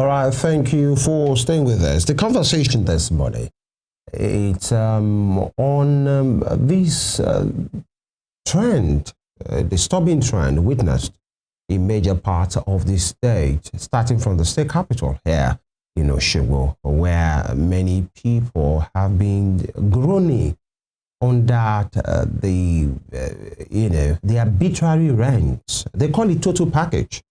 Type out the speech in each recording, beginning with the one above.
All right, thank you for staying with us. The conversation this morning, it's on this trend, disturbing trend witnessed in major parts of the state, starting from the state capital here in Osogbo, where many people have been groaning under the arbitrary rents. They call it total package,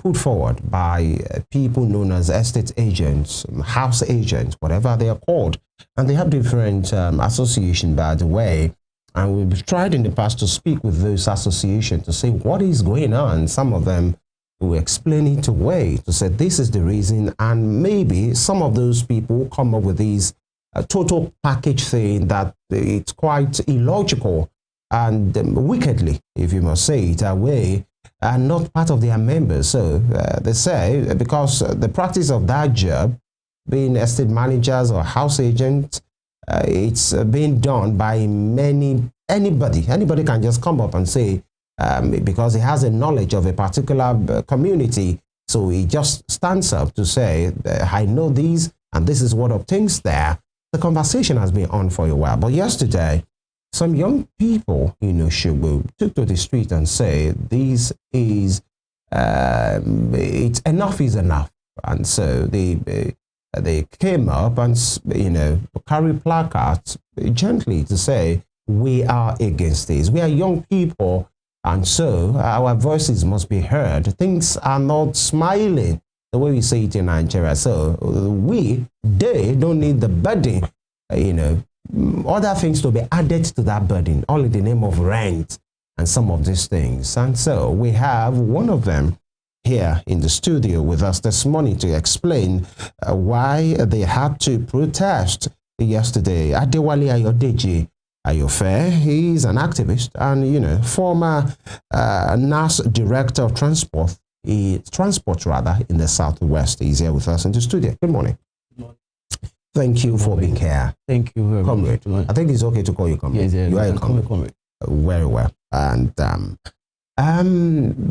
put forward by people known as estate agents, house agents, whatever they are called. And they have different associations, by the way. And we've tried in the past to speak with those associations to say what is going on. Some of them will explain it away to say this is the reason. And maybe some of those people come up with these total package thing that it's quite illogical and wickedly, if you must say it away, and not part of their members. So they say because the practice of that job, being estate managers or house agents, it's being done by anybody can just come up and say, because he has a knowledge of a particular community, so he just stands up to say, I know these and this is what obtains there. The conversation has been on for a while, but yesterday some young people Osogbo took to the street and say this is it's enough is enough, and so they came up and carry placards gently to say we are against this. We are young people, and so our voices must be heard. Things are not smiling the way we say it in Nigeria. So they don't need the burden, other things to be added to that burden, all in the name of rent and some of these things. And so we have one of them here in the studio with us this morning to explain why they had to protest yesterday. Adewale Ayodeji Ayofe, he's an activist and former NAS director of transport in the Southwest. He's here with us in the studio. Good morning. Good morning. Thank you for being here. Thank you very much. Comrade. I think it's okay to call you comrade. Yes, you are a comrade. Very well. And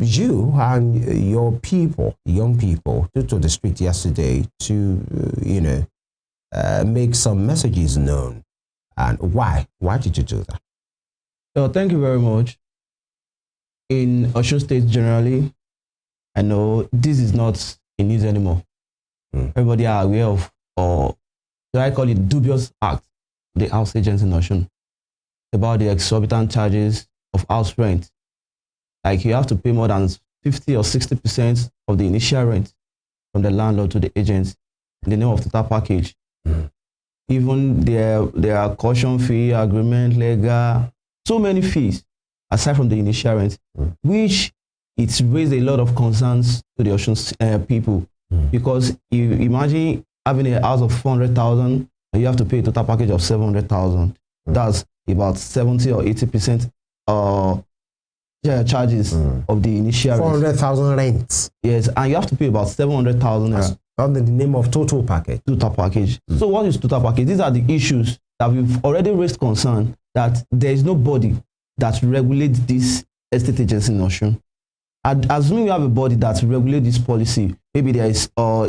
you and your people, young people, took to the street yesterday to, make some messages known. And why? Why did you do that? So thank you very much. In Osun State generally, I know this is not in news anymore. Everybody are aware of, or do I call it dubious act, the house agents in Osun, about the exorbitant charges of house rent. Like you have to pay more than 50 or 60% of the initial rent from the landlord to the agent in the name of total package. Even their caution fee, agreement, legal, so many fees aside from the initial rent, which it's raised a lot of concerns to the Osun people. Because you imagine having a house of 400,000 and you have to pay a total package of 700,000. That's about 70 or 80% charges of the initial 400,000 rents. Yes, and you have to pay about 700,000 under the name of total package. Total package. So what is total package? These are the issues that we've already raised concern that there is nobody that regulates this estate agency in Osun. And assuming we have a body that regulates this policy, maybe there is a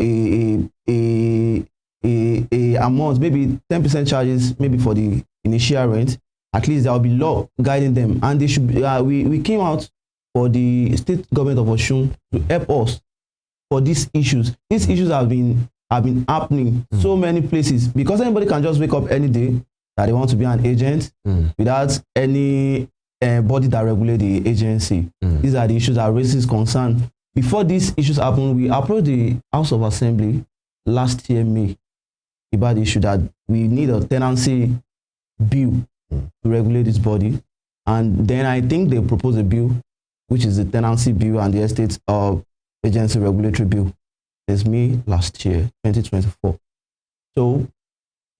amount, maybe 10% charges, maybe for the initial rent. At least there will be law guiding them, and they should. We came out for the state government of Osun to help us for these issues. These issues have been happening so many places because anybody can just wake up any day that they want to be an agent without any body that regulates the agency. These are the issues that raises concern. Before these issues happen, we approached the House of Assembly last year, May, about the issue that we need a tenancy bill to regulate this body. And then I think they proposed a bill, which is the tenancy bill and the estate agency regulatory bill. It's May last year, 2024. So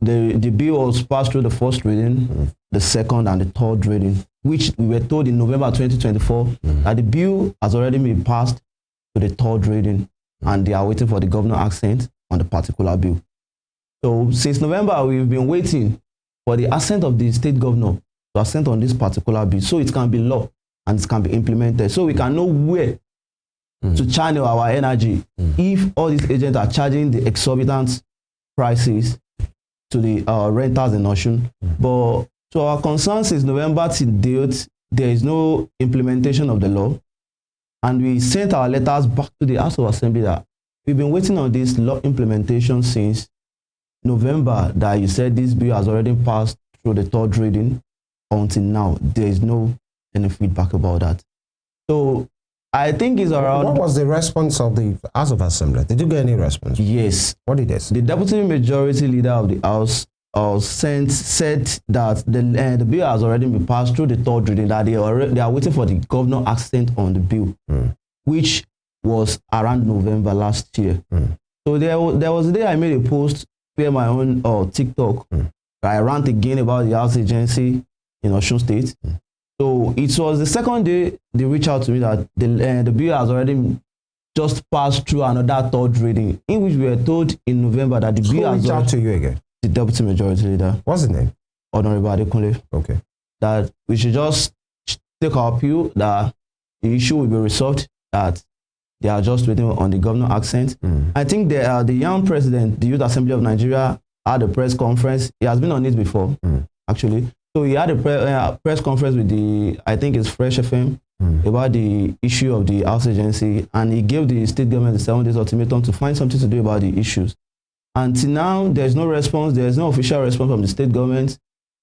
the bill was passed through the first reading, the second and the third reading, which we were told in November 2024 that the bill has already been passed to the third reading and they are waiting for the governor assent on the particular bill. So since November, we've been waiting for the assent of the state governor to assent on this particular bill so it can be law and it can be implemented, so we can know where to channel our energy if all these agents are charging the exorbitant prices to the renters in Osun. But to our concern, since November till date, there is no implementation of the law. And we sent our letters back to the House of Assembly that we've been waiting on this law implementation since November, that you said this bill has already passed through the third reading. Until now, there is no any feedback about that. So I think it's around... What was the response of the House of Assembly? Did you get any response? Yes. What did they say? The deputy majority leader of the House said that the bill has already been passed through the third reading, that they are waiting for the governor accent on the bill, which was around November last year. So there was a day I made a post via my own TikTok. I rant again about the house agency in Osun State. So it was the second day they reached out to me that the bill has already just passed through another third reading, in which we were told in November that the bill has reached out to you again. The deputy majority leader. What's his name? Honorable Adekunle. Okay. That we should just take our appeal, that the issue will be resolved, that they are just waiting on the governor accent. I think the young president, the Youth Assembly of Nigeria, had a press conference. He has been on it before, actually. So he had a press conference with I think it's Fresh FM, about the issue of the house agency, and he gave the state government the 7 days ultimatum to find something to do about the issues. Until now, there's no response. There's no official response from the state government,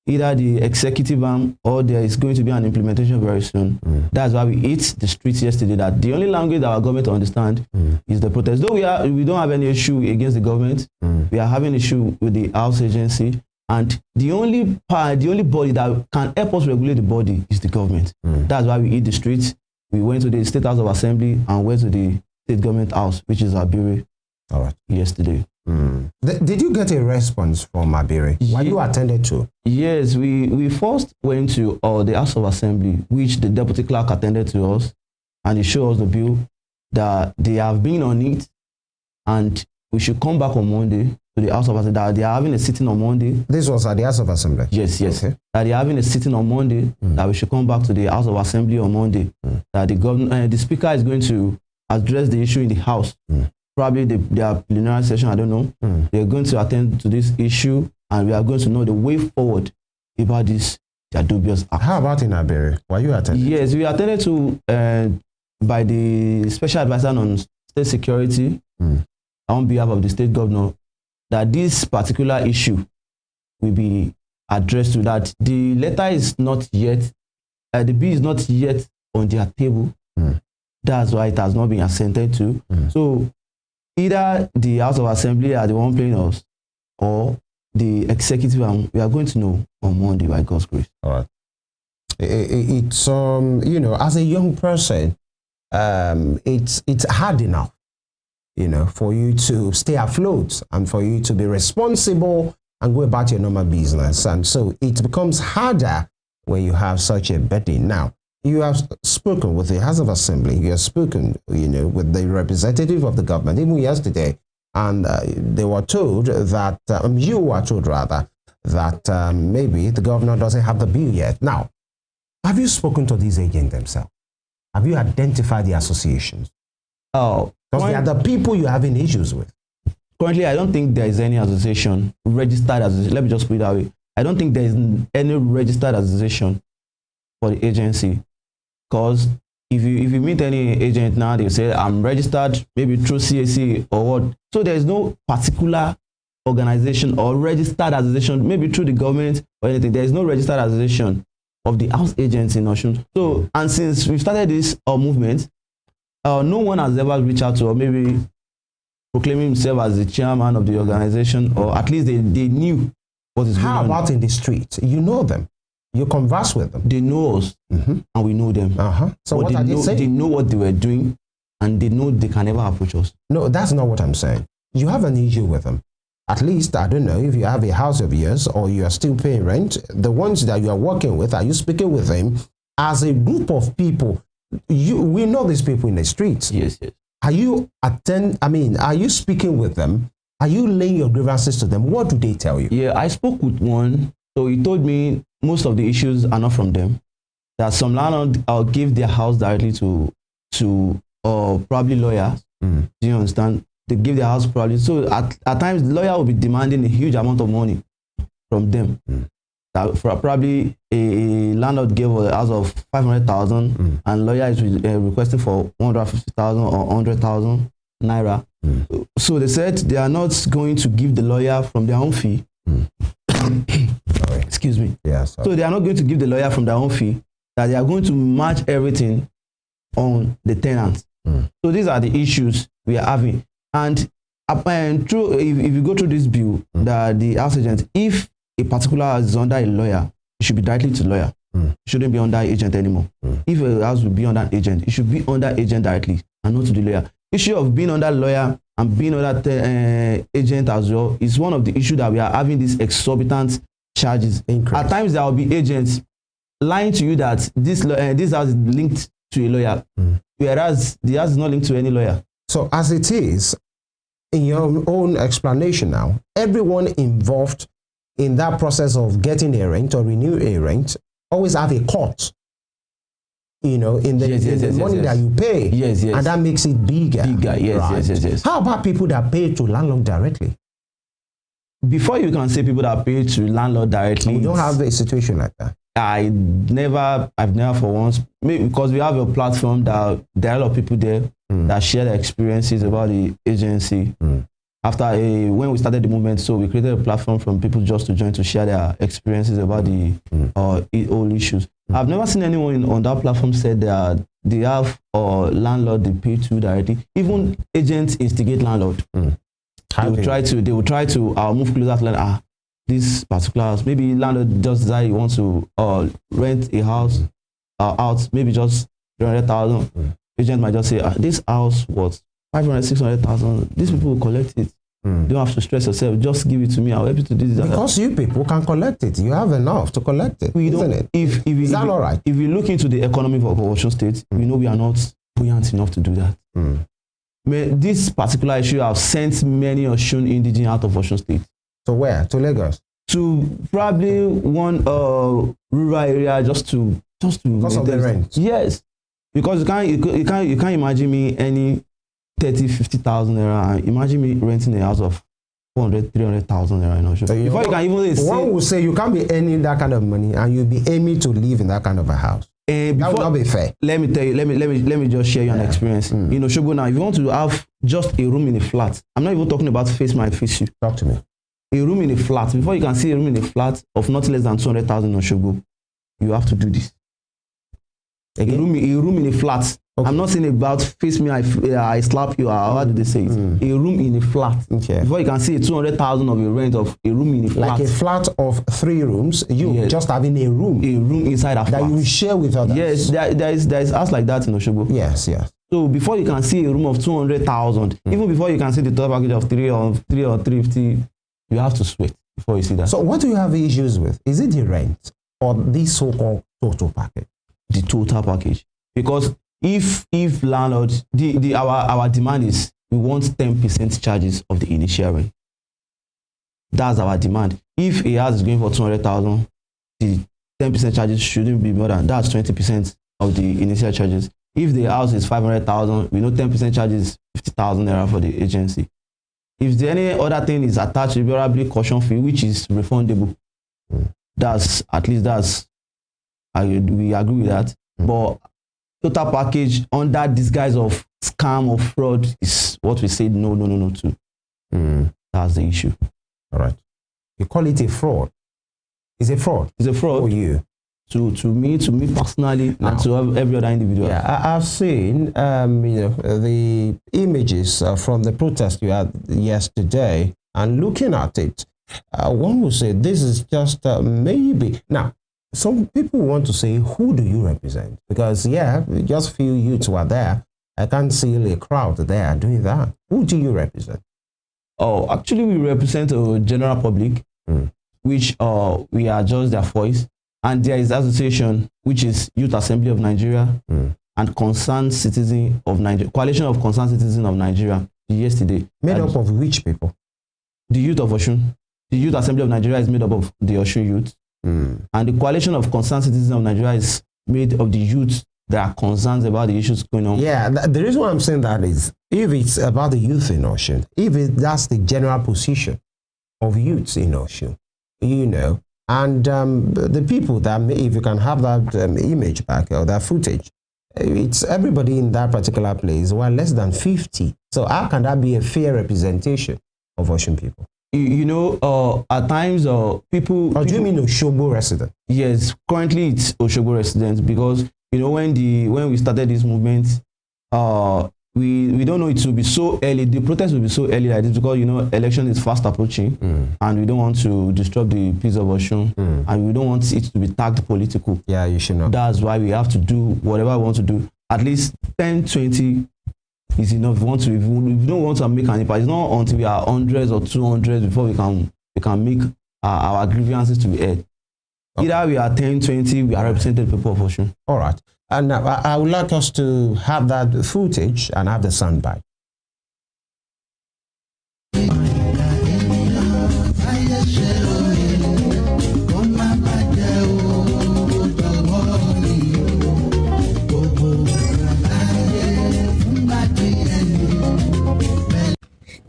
either the executive arm, or there is going to be an implementation very soon. That's why we hit the streets yesterday, that the only language that our government understands is the protest. Though we don't have any issue against the government, we are having issue with the house agency. And the only body that can help us regulate the body is the government. That's why we hit the streets. We went to the State House of Assembly and went to the State Government House, which is Arbitrary, yesterday. Did you get a response from Arbitrary? Were you attended to? Yes, we first went to the House of Assembly, which the deputy clerk attended to us, and he showed us the bill, that they have been on it, and we should come back on Monday to the House of Assembly, that they are having a sitting on Monday. This was at the House of Assembly? Yes. Okay. That they are having a sitting on Monday, that we should come back to the House of Assembly on Monday, that the speaker is going to address the issue in the House. Probably their plenary session, I don't know. They're going to attend to this issue, and we are going to know the way forward about this, their dubious act. How about in Arbitrary? Were you attended? Yes, we attended to by the Special Advisor on State Security on behalf of the state governor, that this particular issue will be addressed to that. The letter is not yet, the bill is not yet on their table. That's why it has not been assented to. So either the House of Assembly are the one playing us, or the executive, and we are going to know on Monday by God's grace. All right. It's you know, as a young person, it's hard enough, you know, for you to stay afloat and for you to be responsible and go about your normal business. And so it becomes harder when you have such a burden. Now, you have spoken with the House of Assembly, you have spoken, you know, with the representative of the government, even yesterday, and they were told that, you were told rather, that maybe the governor doesn't have the bill yet. Now, have you spoken to these agents themselves? Have you identified the associations? Oh, because they are the people you're having issues with. Currently, I don't think there is any association, registered association. Let me just put it that way. I don't think there is any registered association for the agency. Because if you meet any agent now, they say, I'm registered maybe through CAC or what. So there is no particular organization or registered association, maybe through the government or anything. There is no registered association of the house agents in Osun. So, and since we started this movement, no one has ever reached out to, or maybe proclaiming himself as the chairman of the organization, or at least they knew what is going on. How about in the street? You know them. You converse with them. They know us, and we know them. So what are they saying? They know what they were doing, and they know they can never approach us. No, that's not what I'm saying. You have an issue with them. At least, I don't know, if you have a house of yours or you are still paying rent, the ones that you are working with, are you speaking with them as a group of people? We know these people in the streets. Yes. Are you are you speaking with them? Are you laying your grievances to them? What do they tell you? Yeah, I spoke with one. So he told me most of the issues are not from them. That some landlords give their house directly to or probably lawyers. Do you understand? They give their house probably. So at times, the lawyer will be demanding a huge amount of money from them. That for probably a landlord gave a house of 500,000, and lawyer is requesting for 150,000 or 100,000 naira. So they said they are not going to give the lawyer from their own fee. Excuse me. Yeah, so they are not going to give the lawyer from their own fee, that they are going to match everything on the tenant. So these are the issues we are having. And through, if you go through this bill, that the house agent, if a particular house is under a lawyer, it should be directly to the lawyer. It shouldn't be under agent anymore. If a house will be under an agent, it should be under agent directly and not to the lawyer. Issue of being under lawyer and being under agent as well is one of the issues that we are having these exorbitant charges. Increase. At times there will be agents lying to you that this house is linked to a lawyer, whereas the house is not linked to any lawyer. So as it is, in your own explanation now, everyone involved in that process of getting a rent or renew a rent always have a cut, in the money that you pay. And that makes it bigger. Yes. How about people that pay to landlord directly? Before you can say people that pay to landlord directly, we don't have a situation like that. I've never for once, maybe because we have a platform that there are a lot of people there that share their experiences about the agency. After when we started the movement, so we created a platform from people just to join to share their experiences about the all issues. I've never seen anyone on that platform said that they have landlord they pay to directly. Even agents instigate landlord. They will try to move closer to land. This particular house, maybe landlord just decide he wants to rent a house out, maybe just 300,000. Agent might just say, this house was 500, 600,000. These people will collect it. You don't have to stress yourself. Just give it to me. I'll help you to do this. Because you people can collect it. You have enough to collect it, isn't it? Is that all right? If you look into the economy of Osun State, we know we are not buoyant enough to do that. This particular issue have sent many Osun indigenes out of Osun State. To where? To Lagos? To probably one rural area just to because of the rent. Yes, because you can't imagine me any 30,000-50,000 naira. Imagine me renting a house of 400,000-300,000 naira. So before you can even say, one will say you can't be earning that kind of money and you'll be aiming to live in that kind of a house. That would not be fair. Let me tell you. Let me just share you an experience. In Osogbo now, if you want to have just a room in a flat, I'm not even talking about face my face you. Talk to me. A room in a flat. Before you can see a room in a flat of not less than 200,000 in Osogbo, you have to do this. Again? A room in a flat. Okay. I'm not saying about face me, I slap you, or how do they say it? A room in a flat. Okay. Before you can see 200,000 of a rent of a room in a flat. Like a flat of 3 rooms, you just having a room. A room inside a flat. That you share with others. Yes, there is house like that in Osogbo. Yes. So before you can see a room of 200,000, even before you can see the total package of 3 or 350, you have to sweat before you see that. So what do you have issues with? Is it the rent or the so-called total package? The total package. Because if landlords, our demand is we want 10% charges of the initial rent. That's our demand. If a house is going for 200,000, the 10% charges shouldn't be more than that's 20% of the initial charges. If the house is 500,000, we know 10% charges is 50,000 naira for the agency. If there any other thing is attached, to probably caution fee, which is refundable. We agree with that. But total package under disguise of scam or fraud is what we say no to. That's the issue. All right. You call it a fraud. It's a fraud. It's a fraud. For you. To me personally, and to every other individual. Yeah, I've seen the images from the protest you had yesterday, and looking at it, one would say this is just maybe. Now, some people want to say, who do you represent? Because just few youths were there. I can't see a crowd there doing that. Who do you represent? Oh, actually, we represent a general public, which we are just their voice. And there is association, which is Youth Assembly of Nigeria and Concerned Citizen of Nigeria, Coalition of Concerned Citizens of Nigeria, yesterday. Made up of which people? The youth of Osun. The Youth Assembly of Nigeria is made up of the Osun youth. And the Coalition of Concerned Citizens of Nigeria is made of the youth there are concerns about the issues going on. Yeah, the reason why I'm saying that is, if it's about the youth in Osun, that's the general position of youths in Osun, you know, and the people that, if you can have that image back or that footage, it's everybody in that particular place, well, less than 50. So how can that be a fair representation of Osun people? You know, at times, people... Or do you mean Osogbo resident? Yes, currently it's Osogbo residents, because, you know, when we started this movement, we don't know it will be so early. The protest will be so early like this because, you know, election is fast approaching, and we don't want to disrupt the peace of Osun, and we don't want it to be tagged political. Yeah, you should know. That's why we have to do whatever we want to do. At least 10, 20 is enough. If we don't want to make an impact, it's not until we are hundreds or 200 before we can make our grievances to be heard. Okay. Either we are 10, 20, we are represented people of Osun. All right. And now I would like us to have that footage and have the soundbite.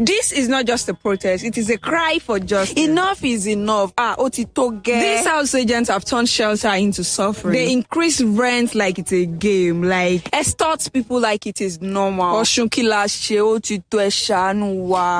This is not just a protest, it is a cry for justice. Enough is enough. These house agents have turned shelter into suffering. They increase rent like it's a game, like extort people like it is normal. We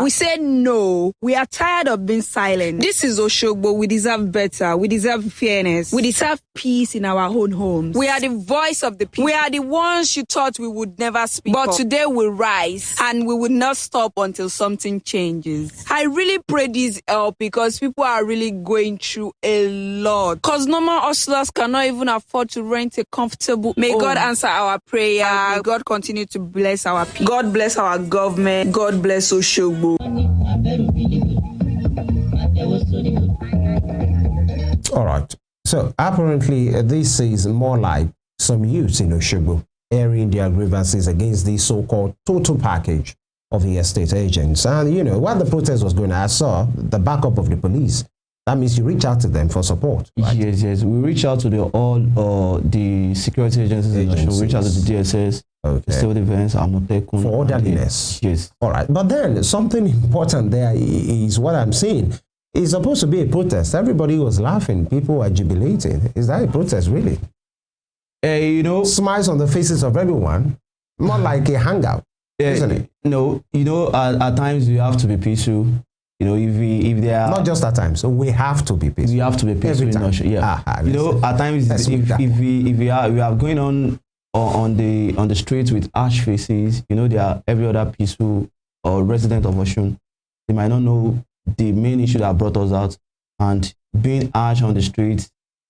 said no. We are tired of being silent. This is Osogbo. We deserve better. We deserve fairness. We deserve peace in our own homes. We are the voice of the people. We are the ones you thought we would never speak But today we rise, and we will not stop until something changes. I really pray this help because people are really going through a lot. Because normal hustlers cannot even afford to rent a comfortable May home. God answer our prayer. May God continue to bless our people. God bless our government. God bless Osogbo. All right. So apparently this is more like some youths in Osogbo airing their grievances against the so-called total package of the estate agents. And, you know, while the protest was going on, I saw the backup of the police. That means you reach out to them for support, right? Yes. We reach out to all the security agencies. We reach out to the DSS, civil defense, Amotekun. For orderliness. Yes. All right. But then something important there is what I'm seeing. It's supposed to be a protest. Everybody was laughing. People were jubilating. Is that a protest, really? You know, smiles on the faces of everyone, more like a hangout. Isn't it? No, you know, at times we have to be peaceful. You know, if they are not just at times, so we have to be peaceful. We have to be peaceful. You know, at times if we are going on the streets with harsh faces, you know, there are every other peaceful or resident of Osun. They might not know the main issue that brought us out, and being harsh on the streets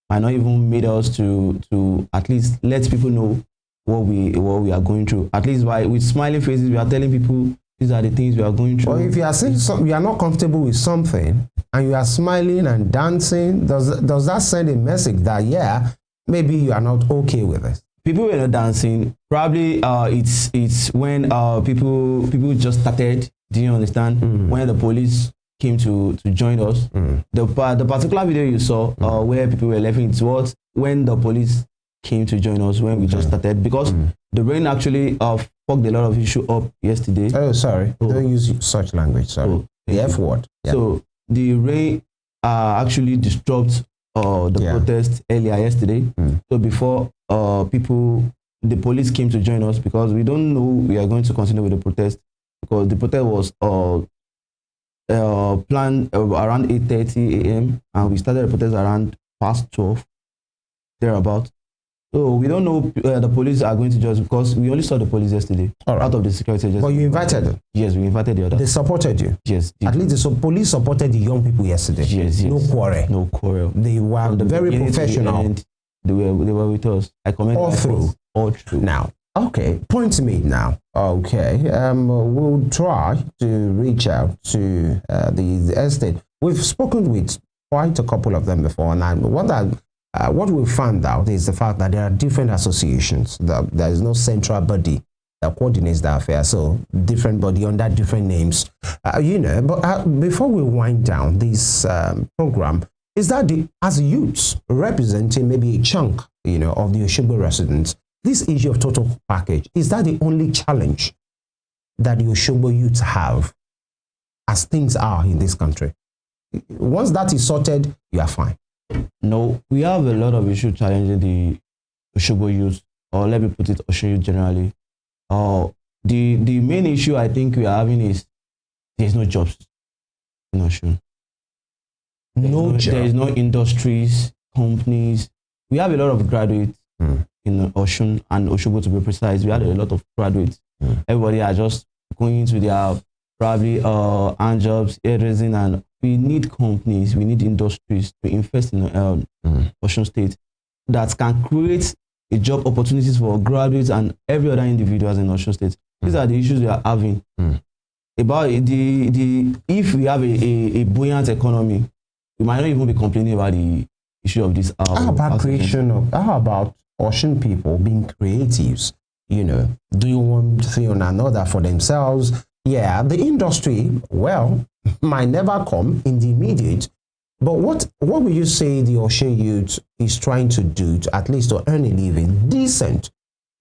might not even made us to at least let people know what we are going through. At least with smiling faces, we are telling people these are the things we are going through. Or if you are saying you are not comfortable with something and you are smiling and dancing, does that send a message that, yeah, maybe you are not okay with it? People were not dancing. Probably it's when people just started. Do you understand? When the police came to join us. The particular video you saw where people were laughing, it's what when the police came to join us when we just started, because the rain actually fucked a lot of issue up yesterday. Oh, sorry. Don't use such language. Sorry. The F word. Yeah. So the rain actually disrupted the protest earlier yesterday. So before the police came to join us, because we don't know we are going to continue with the protest, because the protest was planned around 8:30 a.m. and we started the protest around past 12, thereabout. So we don't know the police are going to judge, because we only saw the police yesterday out of the security agency. But you invited them? Yes, we invited the others. They supported you? Yes. At least the police supported the young people yesterday? Yes. No quarrel? No quarrel. They were very professional. They were with us. I commend all through. Now, okay, point to me now. Okay, we'll try to reach out to the estate. We've spoken with quite a couple of them before, and what we found out is the fact that there are different associations. There is no central body that coordinates the affair. So different body under different names, you know. But before we wind down this program, is that as youths representing maybe a chunk, you know, of the Osogbo residents, this issue of total package, is that the only challenge that the Osogbo youths have as things are in this country? Once that is sorted, you are fine. No, we have a lot of issues challenging the Osogbo youth, or let me put it, Osun youth generally. The main issue I think we are having is there's no jobs in Osun. There is no industries, companies. We have a lot of graduates in Osun and Osogbo, to be precise. We had a lot of graduates. Everybody are just going into their probably hand jobs, hairdressing, and we need companies, we need industries to invest in Osun State that can create a job opportunities for graduates and every other individuals in Osun State. These are the issues we are having. About if we have a buoyant economy, we might not even be complaining about the issue of this. How about Osun people being creatives? You know, doing one thing or another for themselves. Yeah, the industry, well, might never come in the immediate. But what will you say the Osun youth is trying to do to at least to earn a living, decent,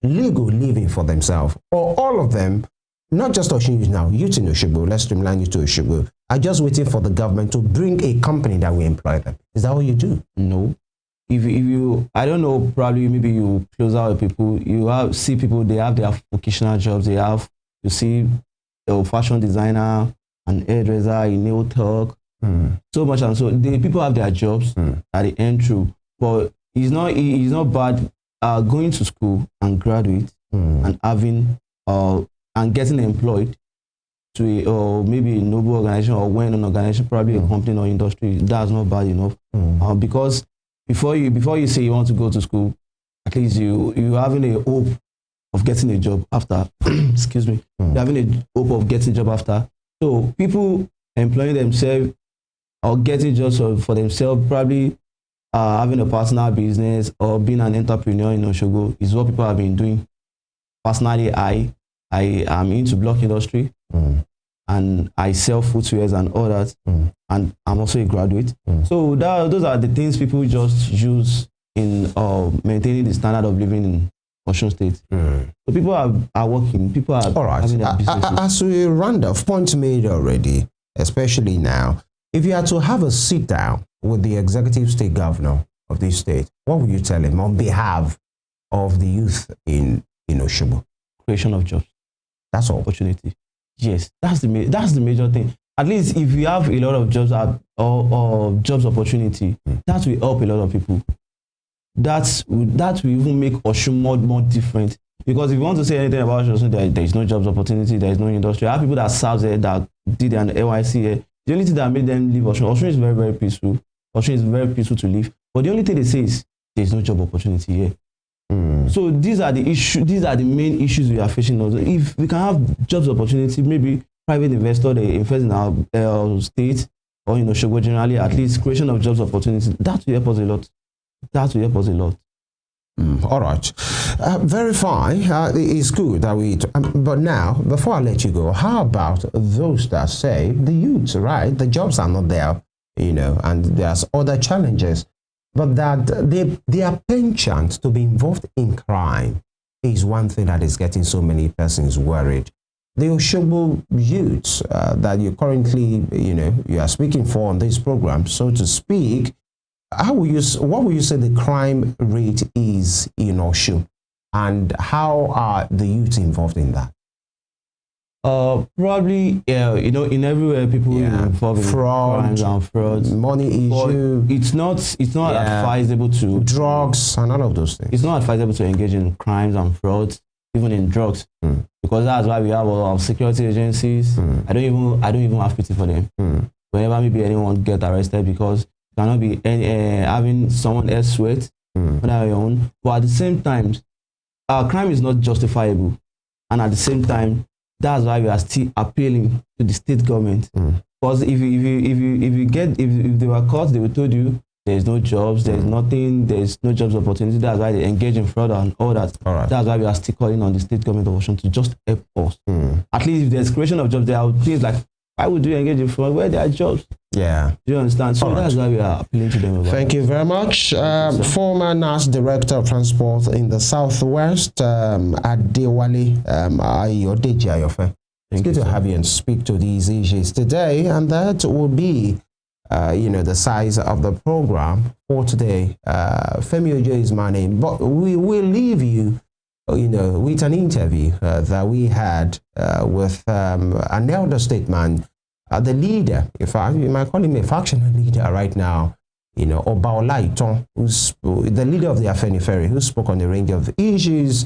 legal living for themselves? Or all of them, not just Osun youth now, youth in Osogbo, let's streamline you to Osogbo, are just waiting for the government to bring a company that will employ them? Is that what you do? No. If you, I don't know, probably maybe you close out with people, see people, they have their vocational jobs, you see a fashion designer, an hairdresser, a nail tech, so much, and so the people have their jobs at the end through. But it's not bad going to school and graduate and having and getting employed to maybe a noble organization, or when an organization, probably a company or industry. That's not bad enough. Because before you say you want to go to school, at least you having a hope of getting a job after. Excuse me. You're having a hope of getting a job after. So people employing themselves or getting jobs for themselves, probably having a personal business or being an entrepreneur in Osogbo is what people have been doing. Personally, I am into block industry and I sell footwears and all that, and I'm also a graduate. So those are the things people just use in maintaining the standard of living in Osun State. So people are working, people are having their businesses. As we round off, points made already, especially now, if you had to have a sit down with the executive state governor of this state, what would you tell him on behalf of the youth in Osogbo? Creation of jobs. That's all. Opportunity. Yes, that's the major thing. At least if you have a lot of jobs or jobs opportunity, that will help a lot of people. That will even make Osun more different. Because if you want to say anything about Osun, there is no jobs opportunity, there is no industry. I have people that serve there, that did an NYC here. The only thing that made them leave Osun is very, very peaceful. Osun is very peaceful to live. But the only thing they say is there is no job opportunity here. So these are the issues. These are the main issues we are facing. If we can have jobs opportunity, maybe private investor, they invest in our state or in Osogbo generally, at least creation of jobs opportunity, that will help us a lot. That will help us a lot. All right. Very fine. It's good that we... but now, before I let you go, how about those that say the youths, right? The jobs are not there, and there's other challenges, but that their penchant to be involved in crime is one thing that is getting so many persons worried. The Osogbo youths that you currently, you are speaking for on this program, so to speak, what will you say the crime rate is in Osun, and how are the youths involved in that? Probably, in everywhere people involved in crimes and frauds, money issue. It's not advisable to drugs and all of those things. It's not advisable to engage in crimes and frauds, even in drugs, because that's why we have a lot of security agencies. I don't even have pity for them. Whenever maybe anyone get arrested, because you cannot be having someone else sweat on your own. But at the same time, crime is not justifiable, and at the same time, that's why we are still appealing to the state government. Because if they were caught, they would told you there's no jobs, there's nothing, there's no jobs opportunity. That's why they engage in fraud and all that. That's why we are still calling on the state government of Osun to just help us. At least if there's creation of jobs, there are things like, why would you engage in fraud? Where there are jobs? Yeah. Do you understand? So that's why we are appealing to them about Thank you very much. Former NAS Director of Transport in the Southwest, Adewale Ayodeji Ayofe. It's good to have you and speak to these issues today, and that will be, the size of the program for today. Femi Ojo is my name, but we will leave you, with an interview that we had with an elder statesman, the leader. In fact, you might call him a factional leader right now. Oba Olaiton, who's the leader of the Afenifere, who spoke on a range of issues,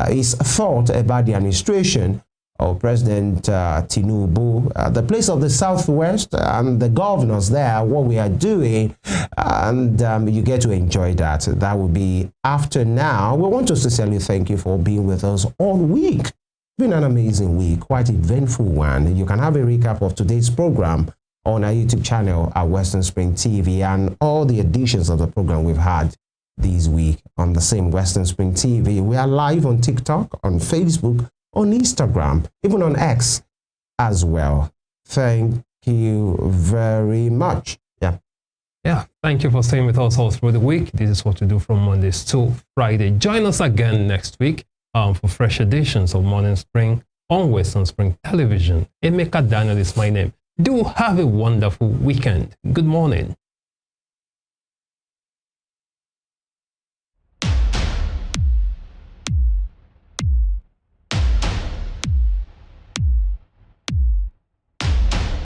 his thought about the administration of President Tinubu, the place of the Southwest and the governors there, what we are doing, and you get to enjoy that. That will be after now. We want to sincerely thank you for being with us all week. It's been an amazing week, quite eventful one. You can have a recap of today's program on our YouTube channel at Western Spring TV and all the editions of the program we've had this week on the same Western Spring TV. We are live on TikTok, on Facebook, on Instagram, even on X as well. Thank you very much. Yeah, thank you for staying with us all through the week. This is what we do from Mondays to Friday. Join us again next week for fresh editions of Morning Spring on Western Spring Television. Emeka Daniel is my name. Do have a wonderful weekend. Good morning.